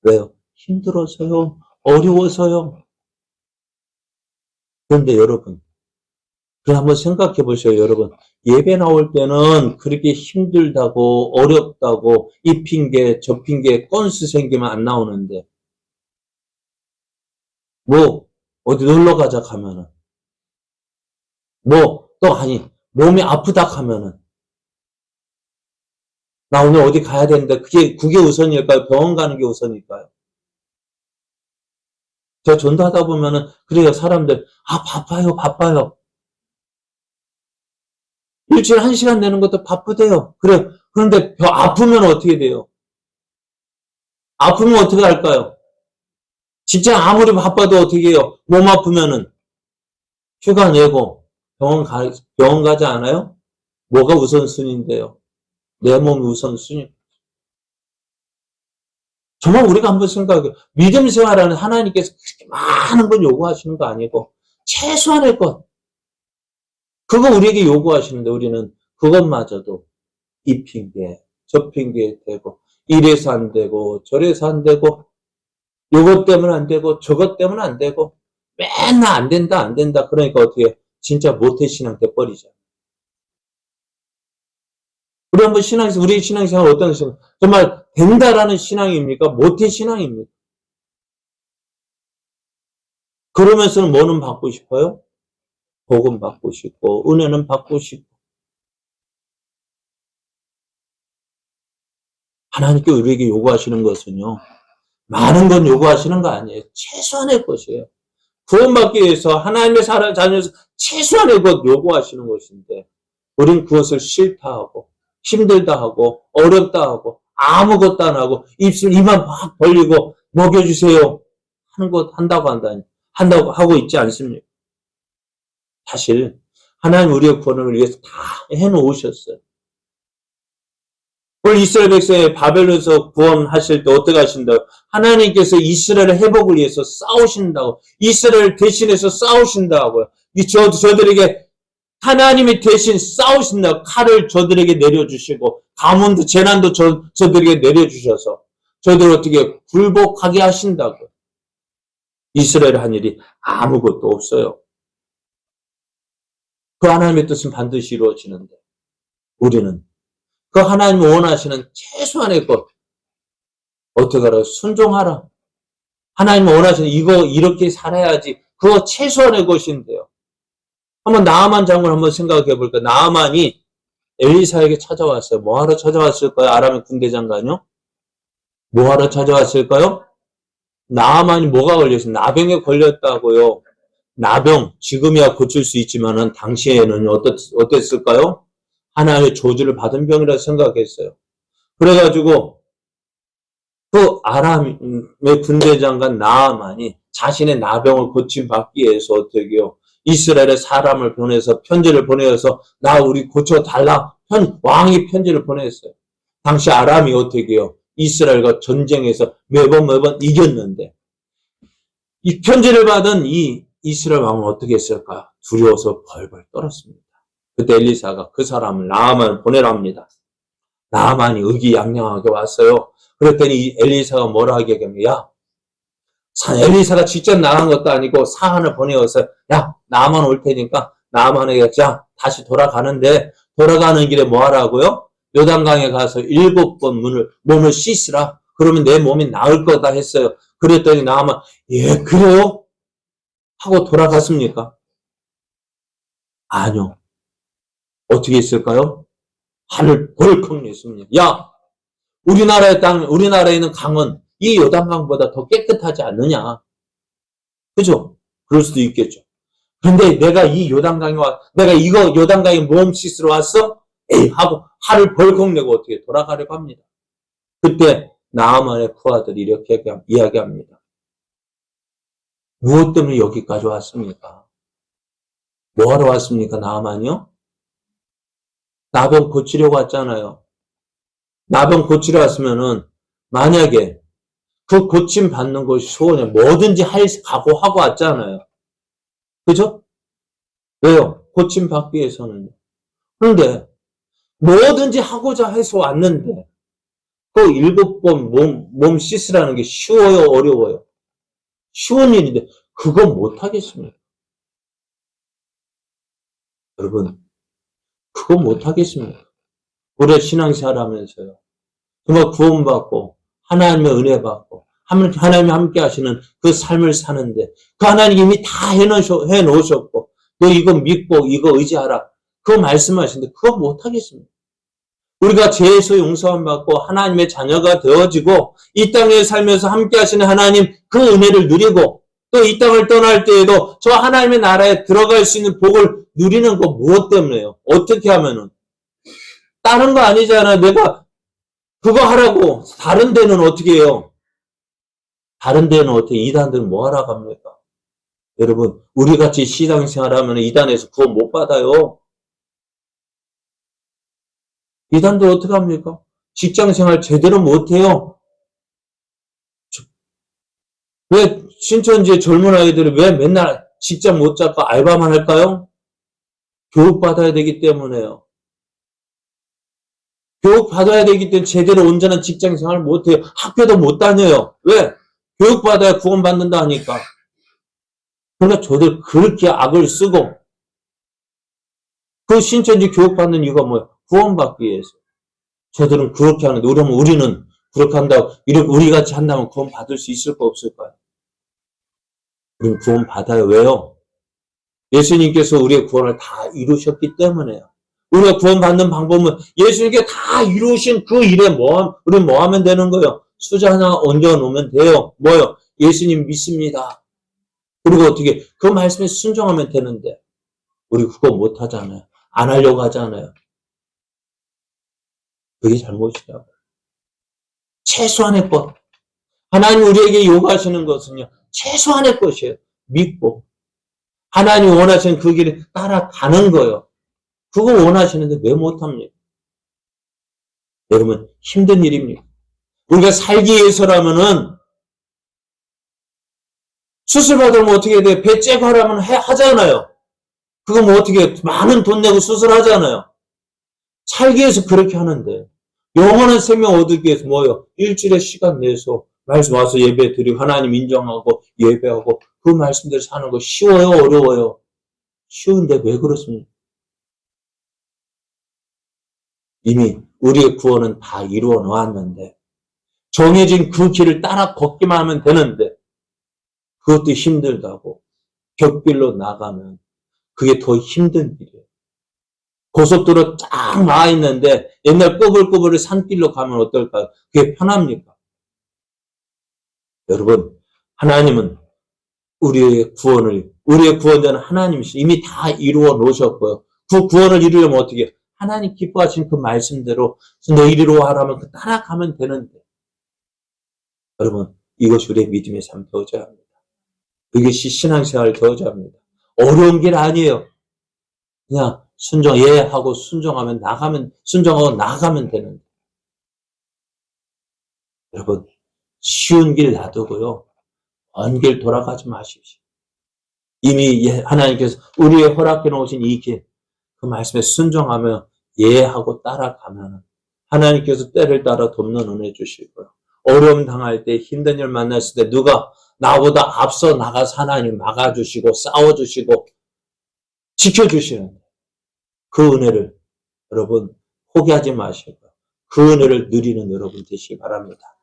왜요? 힘들어서요. 어려워서요. 그런데 여러분, 그럼 한번 생각해 보세요, 여러분. 예배 나올 때는 그렇게 힘들다고, 어렵다고, 이 핑계, 저 핑계, 건수 생기면 안 나오는데, 어디 놀러 가자 하면은, 몸이 아프다 하면은, 나 오늘 어디 가야 되는데, 그게 우선일까요? 병원 가는 게 우선일까요? 제가 전도하다 보면은, 그래요, 사람들, 바빠요. 일주일에 1시간 내는 것도 바쁘대요. 그래. 그런데 아프면 어떻게 돼요? 아프면 어떻게 할까요? 직장 아무리 바빠도 어떻게 해요? 몸 아프면은 휴가 내고 병원 가지 않아요? 뭐가 우선순위인데요? 내 몸이 우선순위. 정말 우리가 한번 생각해요. 믿음 생활하는 하나님께서 그렇게 많은 걸 요구하시는 거 아니고 최소한의 것. 그거 우리에게 요구하시는데 우리는 그것마저도 이 핑계, 저 핑계 대고 이래서 안 되고 저래서 안 되고 요것 때문에 안 되고 저것 때문에 안 되고 맨날 안 된다, 안 된다. 그러니까 어떻게 진짜 모태신앙 돼버리죠. 우리 한번 우리 신앙생활 어떤 신앙? 정말 된다라는 신앙입니까? 모태신앙입니까? 그러면서는 뭐는 받고 싶어요? 복음 받고 싶고, 은혜는 받고 싶고. 하나님께 우리에게 요구하시는 것은요, 많은 건 요구하시는 거 아니에요. 최소한의 것이에요. 구원받기 위해서 하나님의 자녀에서 최소한의 것 요구하시는 것인데, 우린 그것을 싫다 하고, 힘들다 하고, 어렵다 하고, 아무것도 안 하고, 입술 이만 막 벌리고, 먹여주세요. 하는 것 한다고 하고 있지 않습니까? 사실, 하나님 우리의 구원을 위해서 다 해놓으셨어요. 오늘 이스라엘 백성의 바벨론에서 구원하실 때 어떻게 하신다고? 하나님께서 이스라엘의 회복을 위해서 싸우신다고. 이스라엘 대신해서 싸우신다고요. 저들에게 하나님이 대신 싸우신다고. 칼을 저들에게 내려주시고 가문도 재난도 저들에게 내려주셔서 저들을 어떻게 굴복하게 하신다고. 이스라엘 한 일이 아무것도 없어요. 그 하나님의 뜻은 반드시 이루어지는데 우리는 그 하나님이 원하시는 최소한의 것 어떻게 하라? 순종하라. 하나님이 원하시는 이거 이렇게 살아야지. 그거 최소한의 것인데요. 한번 나아만 장군 한번 생각해 볼까요? 나아만이 엘리사에게 찾아왔어요. 뭐하러 찾아왔을까요? 아람의 군대 장관요? 뭐하러 찾아왔을까요? 나아만이 뭐가 걸렸어요? 나병에 걸렸다고요. 나병 지금이야 고칠 수 있지만은 당시에는 어땠을까요? 하나님의 저주를 받은 병이라 생각했어요. 그래가지고 그 아람의 군대 장관 나아만이 자신의 나병을 고침받기 위해서 어떻게요? 이스라엘의 사람을 보내서 편지를 보내서 나 우리 고쳐달라. 왕이 편지를 보냈어요. 당시 아람이 어떻게요? 이스라엘과 전쟁에서 매번 이겼는데 이 편지를 받은 이 이스라엘 왕은 어떻게 했을까? 두려워서 벌벌 떨었습니다. 그때 엘리사가 그 사람을 나아만을 보내랍니다. 나아만이 의기양양하게 왔어요. 그랬더니 엘리사가 뭐라 하게 하냐면 엘리사가 직접 나간 것도 아니고 사한을 보내어서 나아만 올 테니까 나아만에게 다시 돌아가는데 돌아가는 길에 뭐 하라고요? 요단강에 가서 7번 몸을 씻으라. 그러면 내 몸이 나을 거다 했어요. 그랬더니 나아만 예 그래요? 하고 돌아갔습니까? 아니요. 어떻게 했을까요? 화를 벌컥 냈습니다. 우리나라에 있는 강은 이 요단강보다 더 깨끗하지 않느냐? 그죠? 그럴 수도 있겠죠. 그런데 내가 이 요단강에 내가 이거 요단강에 몸 씻으러 왔어? 에이! 하고 화를 벌컥 내고 어떻게 돌아가려고 합니다. 그때 나아만의 부하들이 이렇게 이야기합니다. 무엇 때문에 여기까지 왔습니까? 뭐하러 왔습니까? 나아만이요? 나병 고치려고 왔잖아요. 나병 고치러 왔으면은 만약에 그 고침 받는 것이 소원이야. 뭐든지 할 각오하고 왔잖아요. 그죠? 왜요? 고침 받기 위해서는요. 그런데 뭐든지 하고자 해서 왔는데 그 7번 몸 씻으라는 게 쉬워요? 어려워요? 쉬운 일인데 그거 못하겠습니까? 여러분 그거 못하겠습니까? 우리가 신앙생활 하면서요. 정말 구원받고 하나님의 은혜 받고 하나님이 함께 하시는 그 삶을 사는데 그 하나님이 이미 다 해놓으셨고 너 이거 믿고 이거 의지하라. 그거 말씀하시는데 그거 못하겠습니다. 우리가 죄에서 용서함 받고 하나님의 자녀가 되어지고 이 땅에 살면서 함께 하시는 하나님 그 은혜를 누리고 또 이 땅을 떠날 때에도 저 하나님의 나라에 들어갈 수 있는 복을 누리는 거 무엇 때문에요? 어떻게 하면은? 다른 거 아니잖아. 내가 그거 하라고 다른 데는 어떻게 해요? 다른 데는 어떻게 이단들은 뭐 하라고 합니까? 여러분 우리같이 시장생활하면 이단에서 구원 못 받아요. 이단들 어떻게 합니까? 직장생활 제대로 못해요. 왜 신천지의 젊은 아이들이 왜 맨날 직장 못 잡고 알바만 할까요? 교육받아야 되기 때문에요. 교육받아야 되기 때문에 제대로 온전한 직장생활을 못해요. 학교도 못 다녀요. 왜? 교육받아야 구원받는다 하니까. 그러니까 저들 그렇게 악을 쓰고 그 신천지 교육받는 이유가 뭐예요? 구원받기 위해서. 저들은 그렇게 하는데 그러면 우리는 그렇게 한다고 이렇게 우리 같이 한다면 구원받을 수 있을까 없을까요? 우리는 구원받아요. 왜요? 예수님께서 우리의 구원을 다 이루셨기 때문에요. 우리가 구원받는 방법은 예수님께 다 이루신 그 일에 우리는 뭐 하면 되는 거예요? 수저 하나 얹어 놓으면 돼요. 뭐요? 예수님 믿습니다. 그리고 어떻게 그 말씀에 순종하면 되는데 우리 그거 못 하잖아요. 안 하려고 하잖아요. 그게 잘못이라고. 최소한의 것. 하나님 우리에게 요구하시는 것은요. 최소한의 것이에요. 믿고 하나님 원하시는 그 길에 따라가는 거예요. 그거 원하시는데 왜 못합니까? 여러분 힘든 일입니다. 우리가 살기 위해서라면은 수술 받으면 어떻게 돼요? 배 째고 하라면 하잖아요. 그거 뭐 어떻게 많은 돈 내고 수술하잖아요. 살기 위해서 그렇게 하는데 영원한 생명 얻기 위해서 뭐예요? 일주일에 시간 내서 말씀 와서 예배 드리고 하나님 인정하고 예배하고 그 말씀대로 사는 거 쉬워요? 어려워요? 쉬운데 왜 그렇습니까? 이미 우리의 구원은 다 이루어 놓았는데 정해진 그 길을 따라 걷기만 하면 되는데 그것도 힘들다고 벽길로 나가면 그게 더 힘든 일이에요. 고속도로 쫙 나와 있는데 옛날 꼬불꼬불 산길로 가면 어떨까요? 그게 편합니까? 여러분 하나님은 우리의 구원자는 하나님이시 이미 다 이루어 놓으셨고요. 그 구원을 이루려면 어떻게 해요? 하나님 기뻐하신 그 말씀대로 너 이리로 하라면 그 따라가면 되는데 여러분 이것이 우리의 믿음의 삶 되어져야 합니다. 이것이 신앙생활 되어져야 합니다. 어려운 길 아니에요. 그냥 하고 순종하고 나가면 되는데 여러분 쉬운 길 놔두고요. 먼 길 돌아가지 마십시오. 이미 하나님께서 우리의 허락해 놓으신 이 길, 그 말씀에 순종하며 예하고 따라가면 하나님께서 때를 따라 돕는 은혜 주시고요. 어려움 당할 때 힘든 일 만났을 때 누가 나보다 앞서 나가서 하나님 막아주시고 싸워주시고 지켜주시는 그 은혜를 여러분 포기하지 마시고 그 은혜를 누리는 여러분 되시기 바랍니다.